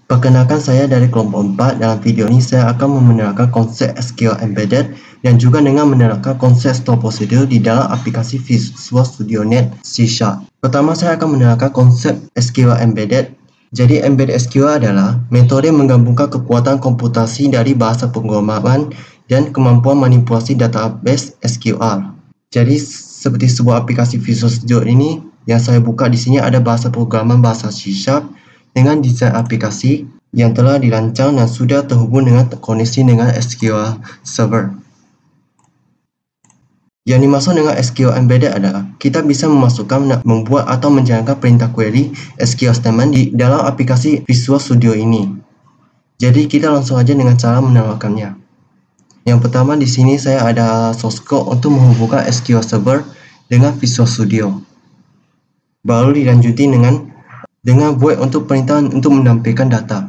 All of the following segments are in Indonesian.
Perkenalkan, saya dari kelompok 4. Dalam video ini saya akan menerangkan konsep SQL Embedded dan juga dengan menerangkan konsep store procedure di dalam aplikasi Visual Studio Net C#. Pertama, saya akan menerangkan konsep SQL Embedded. Jadi, Embedded SQL adalah metode menggabungkan kekuatan komputasi dari bahasa pemrograman dan kemampuan manipulasi database SQL. Jadi, seperti sebuah aplikasi Visual Studio ini yang saya buka di sini ada bahasa pemrograman bahasa C# dengan desain aplikasi yang telah dirancang dan sudah terhubung dengan koneksi dengan SQL Server. Yang dimaksud dengan SQL Embedded adalah kita bisa memasukkan, membuat atau menjalankan perintah query SQL statement di dalam aplikasi Visual Studio ini. Jadi kita langsung aja dengan cara menambahkannya. Yang pertama, di sini saya ada source code untuk menghubungkan SQL Server dengan Visual Studio. Baru dilanjuti dengan void untuk perintah untuk menampilkan data.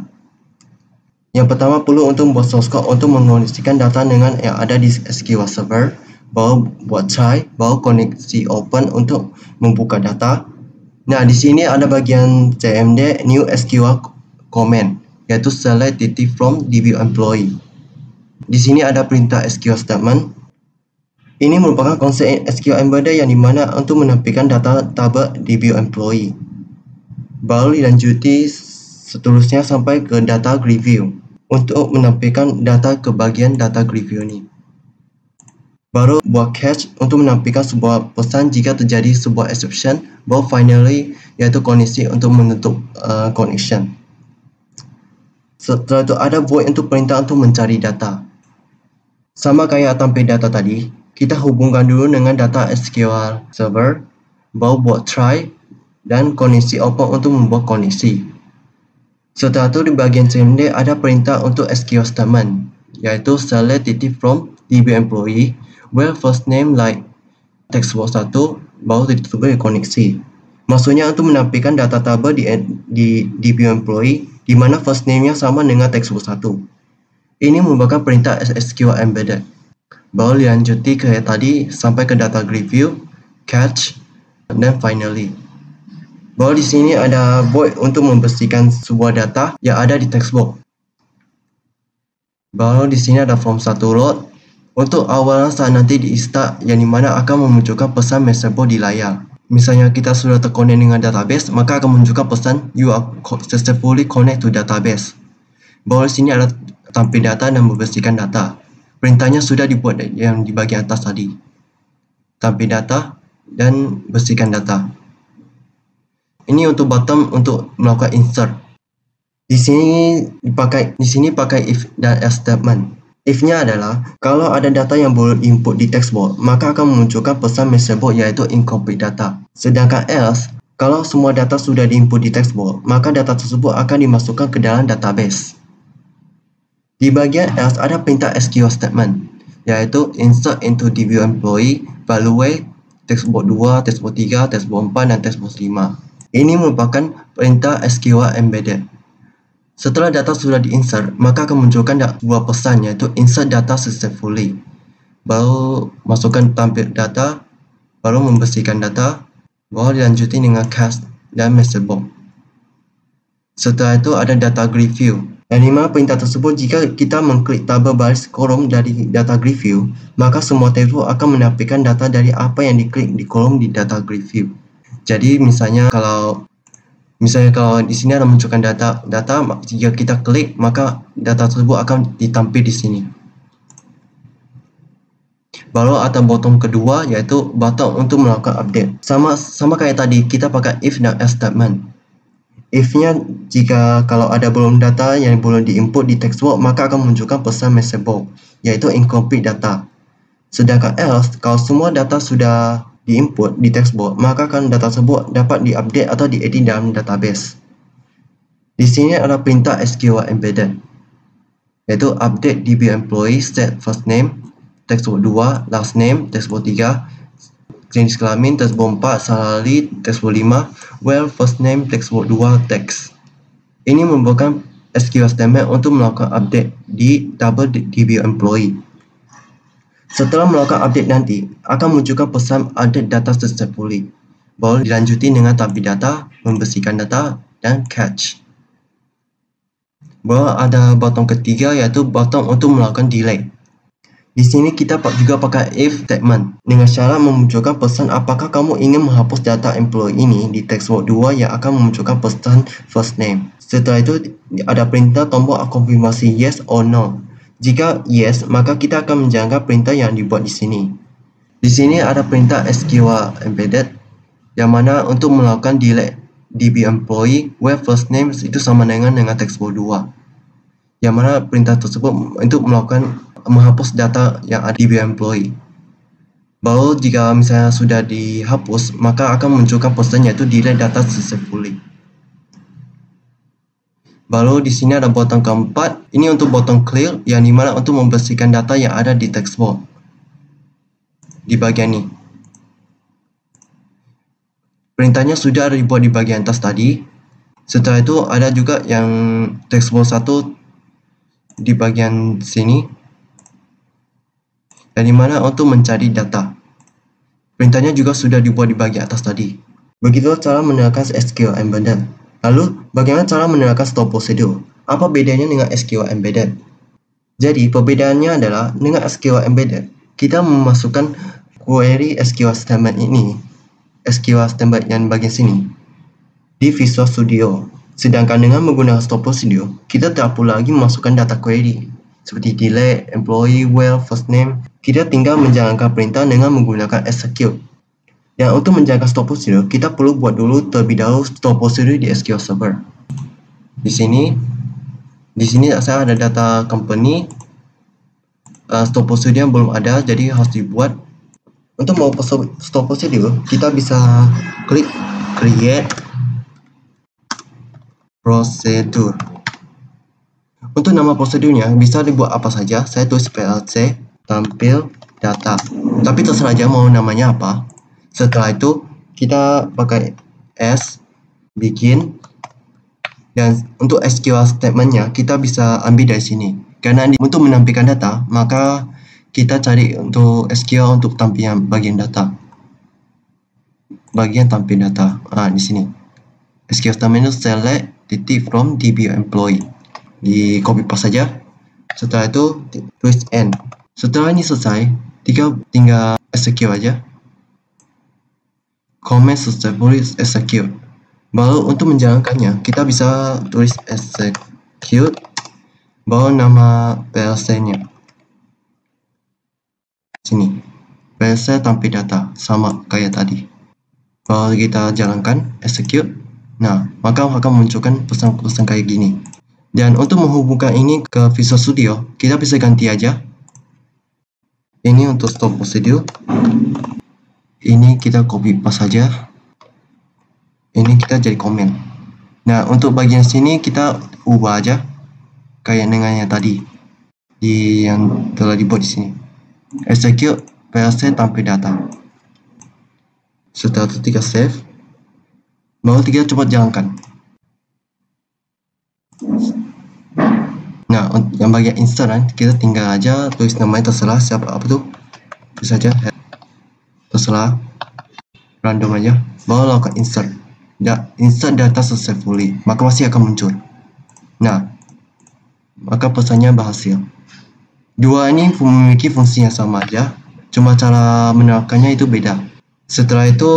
Yang pertama, perlu untuk membuat source code untuk mengoneksikan data dengan yang ada di SQL Server. Baru buat try, baru koneksi open untuk membuka data. Nah, di sini ada bagian CMD new SQL command, yaitu select data from DB employee. Di sini ada perintah SQL statement. Ini merupakan konsep SQL Embedded yang dimana untuk menampilkan data tabel DB employee. Baru dilanjuti seterusnya sampai ke data review untuk menampilkan data ke bagian data review ini. Baru buat catch untuk menampilkan sebuah pesan jika terjadi sebuah exception. Baru finally yaitu koneksi untuk menutup connection. Setelah itu ada void untuk perintah untuk mencari data. Sama kayak tampil data tadi, kita hubungkan dulu dengan data SQL Server, baru buat try dan koneksi open untuk membuat koneksi. Setelah itu di bagian CMD ada perintah untuk SQL statement, yaitu select data from DB employee where first name like textbox 1, baru ditutup dengan koneksi. Maksudnya untuk menampilkan data tabel di DB employee di mana first name-nya sama dengan textbox 1. Ini merupakan perintah SQL Embedded. Baru dilanjuti ke tadi sampai ke data review, catch, dan finally. Baru di sini ada void untuk membersihkan sebuah data yang ada di textbox. Baru di sini ada form 1 load untuk awalan saat nanti di start yang dimana akan memunculkan pesan message di layar. Misalnya kita sudah terkonek dengan database, maka akan menunjukkan pesan you are successfully connect to database. Baru di sini ada tampil data dan membersihkan data. Perintahnya sudah dibuat yang di bagian atas tadi. Tampil data dan bersihkan data. Ini untuk bottom untuk melakukan insert. Di sini pakai if dan else statement. If-nya adalah kalau ada data yang belum input di text box, maka akan memunculkan pesan message box yaitu incomplete data. Sedangkan else, kalau semua data sudah diinput di text box, maka data tersebut akan dimasukkan ke dalam database. Di bagian else ada perintah SQL statement, yaitu insert into DB employee, value, textbox 2, textbox 3, textbox 4, dan textbox 5. Ini merupakan perintah SQL Embedded. Setelah data sudah diinsert, maka akan munculkan sebuah pesan yaitu insert data successfully. Baru masukkan tampil data, baru membersihkan data, baru dilanjuti dengan catch dan message box. Setelah itu ada data review. Yang dimana perintah tersebut jika kita mengklik tabel baris kolom dari data review, maka semua table akan menampilkan data dari apa yang diklik di kolom di data review. Jadi misalnya kalau di sini ada munculkan data jika kita klik maka data tersebut akan ditampil di sini. Baru ada bottom kedua yaitu button untuk melakukan update. Sama kayak tadi kita pakai if dan else statement. If-nya jika kalau ada belum data yang belum diinput di text box maka akan munculkan pesan message box yaitu incomplete data. Sedangkan else kalau semua data sudah diinput di text box, maka akan data tersebut dapat diupdate atau diedit dalam database. Di sini ada perintah SQL Embedded, yaitu update DB employee set first name, textbox 2, last name, textbox 3, jenis kelamin, textbox 4, salary, textbox 5, where first name, textbox 2, text. Ini merupakan SQL statement untuk melakukan update di tabel DB employee. Setelah melakukan update nanti, akan munculkan pesan update data successfully. Baru dilanjuti dengan tampil data, membersihkan data, dan catch. Baru ada button ketiga yaitu button untuk melakukan delete. Di sini kita juga pakai if statement dengan syarat memunculkan pesan apakah kamu ingin menghapus data employee ini di textbox 2 yang akan memunculkan pesan first name. Setelah itu ada perintah tombol konfirmasi yes or no. Jika yes, maka kita akan menjalankan perintah yang dibuat di sini. Di sini ada perintah SQL embedded yang mana untuk melakukan delete DB employee where first name itu sama dengan textbox 2. Yang mana perintah tersebut untuk melakukan menghapus data yang ada di DB employee. Baru jika misalnya sudah dihapus, maka akan munculkan pesan yaitu delete data successfully. Baru di sini ada button keempat, ini untuk button clear yang dimana untuk membersihkan data yang ada di textbox di bagian ini. Perintahnya sudah ada dibuat di bagian atas tadi. Setelah itu ada juga yang textbox 1 di bagian sini. Dan dimana untuk mencari data. Perintahnya juga sudah dibuat di bagian atas tadi. Begitulah cara menerapkan SQL embedded. Lalu, bagaimana cara menerapkan store procedure? Apa bedanya dengan SQL embedded? Jadi, perbedaannya adalah dengan SQL embedded, kita memasukkan query SQL statement ini, SQL statement yang bagian sini, di Visual Studio. Sedangkan dengan menggunakan store procedure, kita tak perlu lagi memasukkan data query seperti delete, employee, where, first name. Kita tinggal menjalankan perintah dengan menggunakan execute. Dan untuk menjalankan store procedure, kita perlu buat dulu terlebih dahulu store procedure di SQL Server. Di sini saya ada data company. Store procedure yang belum ada, jadi harus dibuat. Untuk mau store procedure, kita bisa klik create procedure. Untuk nama prosedurnya bisa dibuat apa saja. Saya tulis PLC tampil data. Tapi terserah aja mau namanya apa. Setelah itu kita pakai S bikin, dan untuk SQL statementnya kita bisa ambil dari sini. Karena untuk menampilkan data, maka kita cari untuk SQL untuk tampilan bagian data. Bagian tampil data. Di sini. SQL statement itu select titik from DB employee. Di copy paste saja. Setelah itu tulis end. Setelah ini selesai, tinggal execute aja. Command successfully execute. Baru untuk menjalankannya, kita bisa tulis execute, baru nama PLC-nya. Sini. PLC tampil data sama kayak tadi. Baru kita jalankan execute. Nah, maka akan munculkan pesan-pesan kayak gini. Dan untuk menghubungkan ini ke Visual Studio, kita bisa ganti aja. Ini untuk store procedure. Ini kita copy paste saja. Ini kita jadi comment. Nah, untuk bagian sini kita ubah aja kayak dengan yang tadi yang telah dibuat di sini. Execute PLC tampil data. Setelah itu kita save. Baru kita coba jalankan. Nah, yang bagian insert kita tinggal aja tulis namanya terserah siapa apa tuh. Bisa aja terserah random aja. Baru lakukan insert. Insert data successfully, maka masih akan muncul. Nah, maka pesannya berhasil. Dua ini memiliki fungsi yang sama aja, cuma cara menerapkannya itu beda. Setelah itu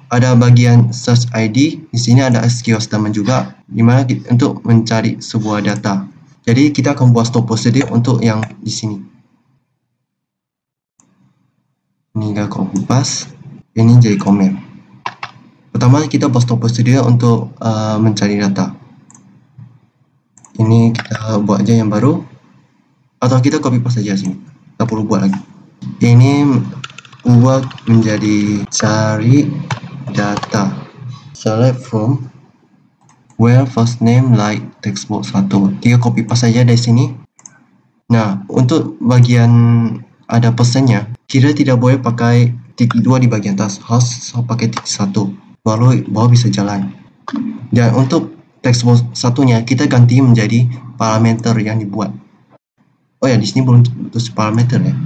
ada bagian search ID. Di sini ada SQL statement juga, dimana untuk mencari sebuah data. Jadi kita akan buat store procedure untuk yang di sini. Ini gak copy paste. Ini jadi comment. Pertama kita buat store procedure untuk mencari data. Ini kita buat aja yang baru, atau kita copy paste saja sini. Tak perlu buat lagi. Ini ubah menjadi cari data. Select from where first name like textbox 1. Kita copy paste saja dari sini. Nah, untuk bagian ada pesannya, kita tidak boleh pakai titik 2 di bagian atas, harus pakai titik 1. Baru bisa jalan. Dan untuk textbox satunya kita ganti menjadi parameter yang dibuat. Oh ya, di sini belum tulis parameter ya.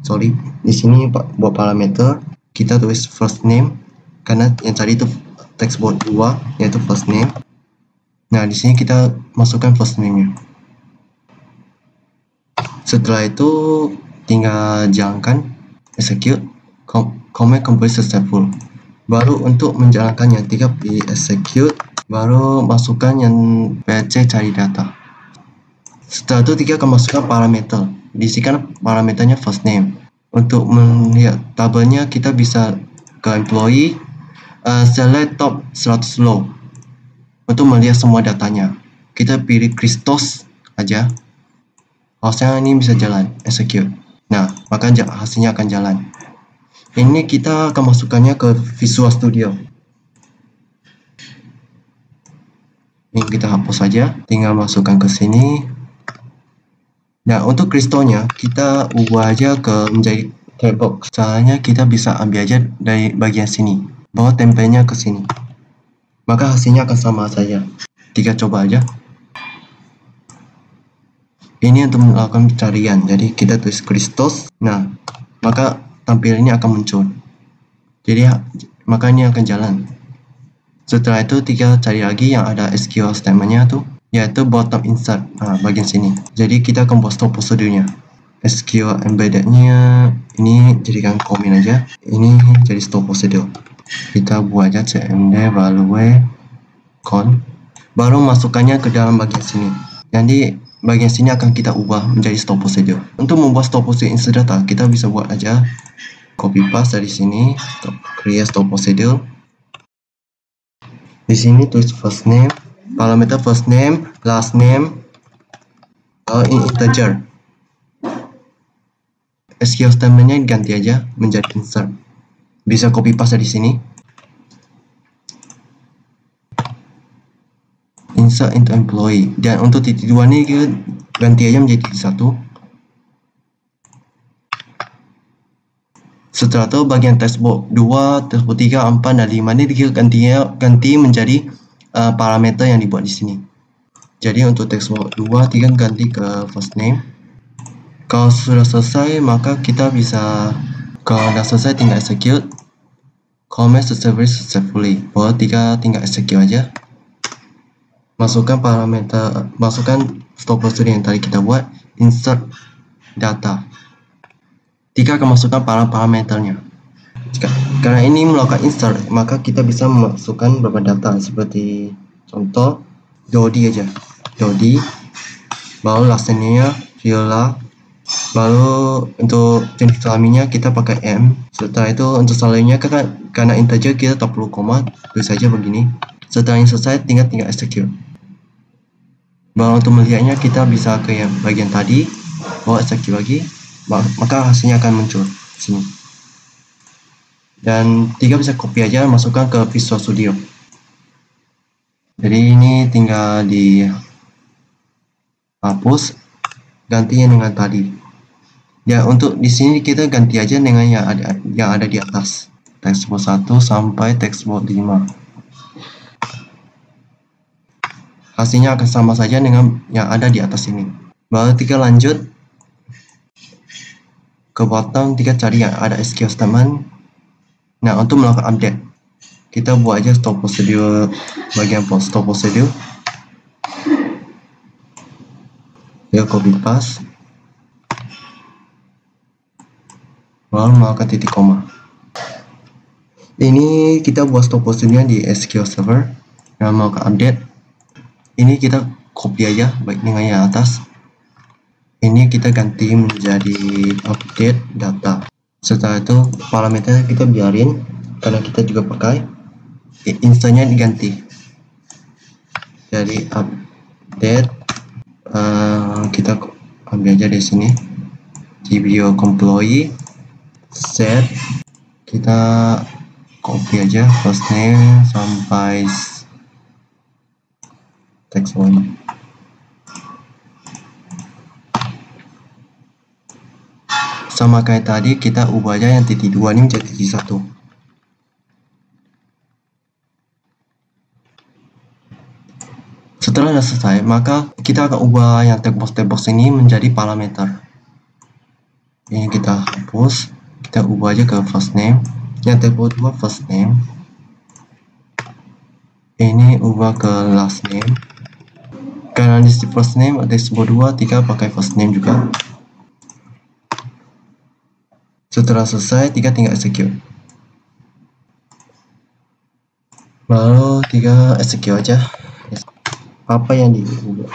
Sorry, di sini buat parameter kita tulis first name karena yang tadi itu textbox 2 yaitu first name. Nah, di sini kita masukkan first name-nya. Setelah itu tinggal jalankan, execute, command complete successful. Baru untuk menjalankannya, tinggal pilih execute, baru masukkan yang PC cari data. Setelah itu tinggal akan masukkan parameter. Di sini kan parameternya first name. Untuk melihat tabelnya kita bisa ke employee, select top 100 row untuk melihat semua datanya. Kita pilih Christos aja. Harusnya ini bisa jalan, execute. Nah, maka hasilnya akan jalan. Ini kita akan masukkannya ke Visual Studio. Ini kita hapus saja, tinggal masukkan ke sini. Nah, untuk kristalnya kita ubah aja ke menjadi text. Caranya kita bisa ambil aja dari bagian sini, bawa tempelnya ke sini. Maka hasilnya akan sama saja. Kita coba aja. Ini untuk melakukan pencarian. Jadi kita tulis Christos. Nah, maka tampilannya akan muncul. Jadi maka ini akan jalan. Setelah itu tinggal cari lagi yang ada SQL statementnya tuh, yaitu bottom insert, bagian sini. Jadi kita akan buat store prosedurnya. SQL embeddednya ini jadikan comment aja. Ini jadi store procedure. Kita buat aja cmd value con, baru masukkannya ke dalam bagian sini. Jadi bagian sini akan kita ubah menjadi store procedure. Untuk membuat store procedure insert data, kita bisa buat aja copy paste dari sini, create store procedure. Di sini tulis first name, parameter first name, last name, in integer. SQL statementnya ganti aja menjadi insert. Bisa copy paste dari sini. Insert into employee. Dan untuk titik 2 ini kita ganti aja menjadi titik 1. Setelah itu bagian textbox 2, textbox 3, 4, dan 5 ini kita ganti menjadi parameter yang dibuat di sini. Jadi untuk textbox 2, 3 ganti ke first name. Kalau sudah selesai, maka kita bisa, kalau sudah selesai tinggal execute, command successfully. Baru tinggal execute aja. Masukkan parameter, masukkan store procedure yang tadi kita buat, insert data. Jika akan masukkan parameternya. Karena ini melakukan insert, maka kita bisa memasukkan beberapa data seperti contoh Dodi aja. Dodi, baru last name-nya Viola, baru untuk jenis kelaminnya kita pakai M. Setelah itu untuk salary-nya karena integer kita tak perlu koma, tulis saja begini. Setelah ini selesai, tinggal execute. Baru untuk melihatnya kita bisa ke yang bagian tadi, bawa execute lagi. Maka hasilnya akan muncul di sini. Dan tiga bisa copy aja, masukkan ke Visual Studio. Jadi ini tinggal dihapus, gantinya dengan tadi. Ya, untuk di sini kita ganti aja dengan yang ada di atas. Textbox 1 sampai textbox 5. Hasilnya akan sama saja dengan yang ada di atas ini. Baru kita lanjut ke bottom, kita cari yang ada SQL statement. Nah, untuk melakukan update, kita buat aja store procedure, bagian store procedure. Ya, copy paste. Baru melakukan titik koma. Ini kita buat store procedure di SQL Server. Nah, melakukan update. Ini kita copy aja baik dengan yang atas. Ini kita ganti menjadi update data. Setelah itu parameter kita biarin karena kita juga pakai. Insertnya diganti. Jadi update kita ambil aja dari sini. GBO employee set, kita copy aja first name sampai text 1. Sama kayak tadi, kita ubah aja yang titik 2 ini menjadi titik 1. Setelah sudah selesai, maka kita akan ubah yang text box ini menjadi parameter. Ini kita hapus, kita ubah aja ke first name. Yang text box 2 first name. Ini ubah ke last name. Karena di first name ada sebuah 2, 3 pakai first name juga. Setelah selesai, 3 tinggal execute. Lalu 3 execute aja. Apa yang diubah?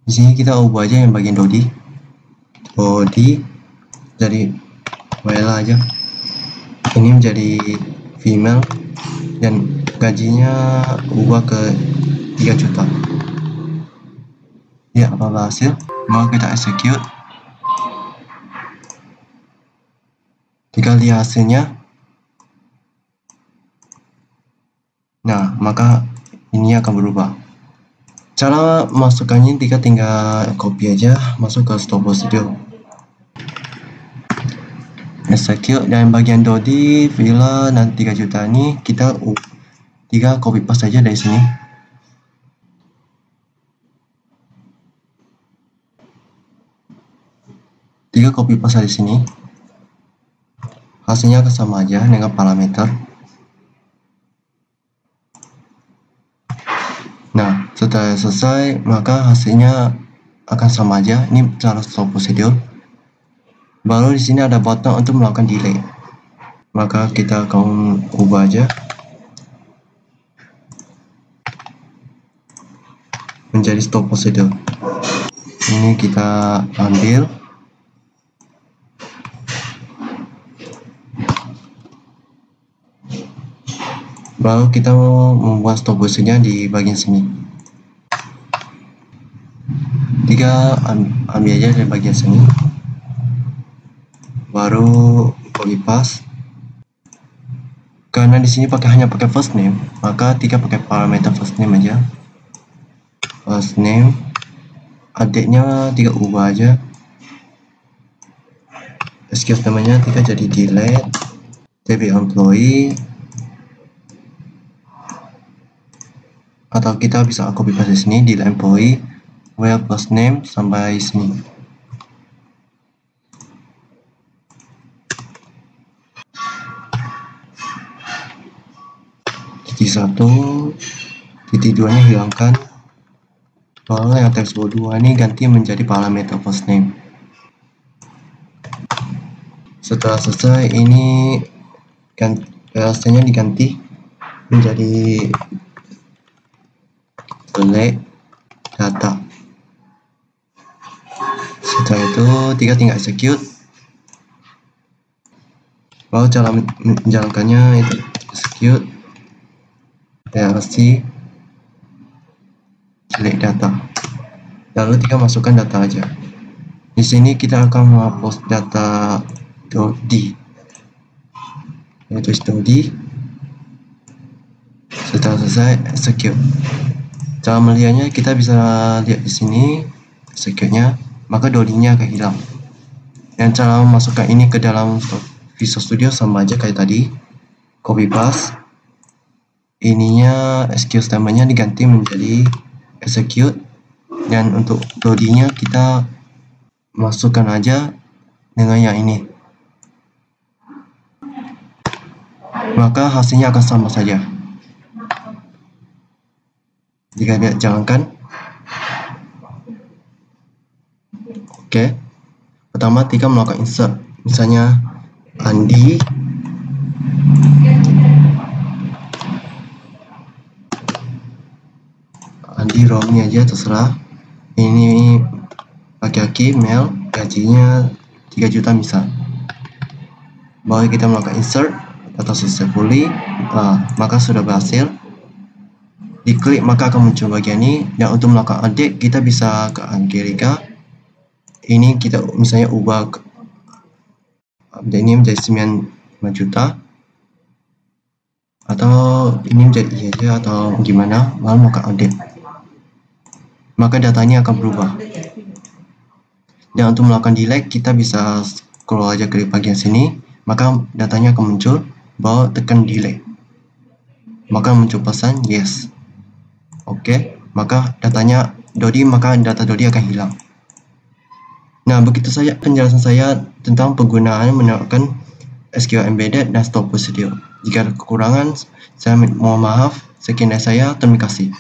Di sini kita ubah aja yang bagian body jadi Wella aja. Ini menjadi female dan gajinya ubah ke 3 juta. Ya, apa hasil? Mau kita execute. Jika lihat hasilnya, nah maka ini akan berubah. Cara masukkannya kita tinggal copy aja, masuk ke Stop Procedure, execute, dan bagian Dodi, Villa, dan 3 juta ini kita copy paste aja dari sini. Tiga copy paste di sini. Hasilnya akan sama aja dengan parameter. Nah, setelah selesai, maka hasilnya akan sama aja. Ini cara Stop Procedure. Baru di sini ada button untuk melakukan delay. Maka kita akan ubah aja menjadi Stop Procedure. Ini kita ambil. Baru kita mau membuat stop procedure di bagian sini. 3 ambil aja dari bagian sini. Baru copy paste. Karena di sini hanya pakai first name, maka 3 pakai parameter first name aja. First name, adiknya 3 ubah aja. Excuse namanya 3 jadi delete. TB employee. Atau kita bisa copy paste di sini di employee, where first name sampai sini. Titik 1, titik 2 nya hilangkan. Lalu yang teks 2 ini ganti menjadi parameter first name. Setelah selesai, ini hasilnya diganti menjadi select data. Setelah itu 3 tinggal execute. Lalu cara menjalankannya itu execute PLC select data. Lalu 3 masukkan data aja. Di sini kita akan menghapus data .d, yaitu .d. Setelah selesai execute. Cara melihatnya kita bisa lihat di sini execute-nya, maka Dodi-nya akan hilang. Dan cara memasukkan ini ke dalam Visual Studio sama aja kayak tadi, copy paste. Ininya excuse namanya diganti menjadi execute, dan untuk Dodi-nya kita masukkan aja dengan yang ini. Maka hasilnya akan sama saja. Jika dia jalankan, oke. Pertama 3 melakukan insert, misalnya Andi ROM nya aja terserah. Ini laki-laki male, gajinya 3 juta misal. Baru kita melakukan insert atau successfully, maka sudah berhasil. Diklik maka akan muncul bagian ini, dan untuk melakukan update kita bisa ke Angelica. Ini kita misalnya ubah update ini menjadi 9 juta, atau ini menjadi iya aja atau gimana, lalu melakukan update, maka datanya akan berubah. Dan untuk melakukan delete kita bisa scroll aja ke bagian sini, maka datanya akan muncul, baru tekan delete, maka muncul pesan yes. Oke, maka datanya Dodi, maka data Dodi akan hilang. Nah, begitu saja penjelasan saya tentang penggunaan menerapkan SQL Embedded dan Stop Procedure. Jika ada kekurangan, saya mohon maaf. Sekian dari saya, terima kasih.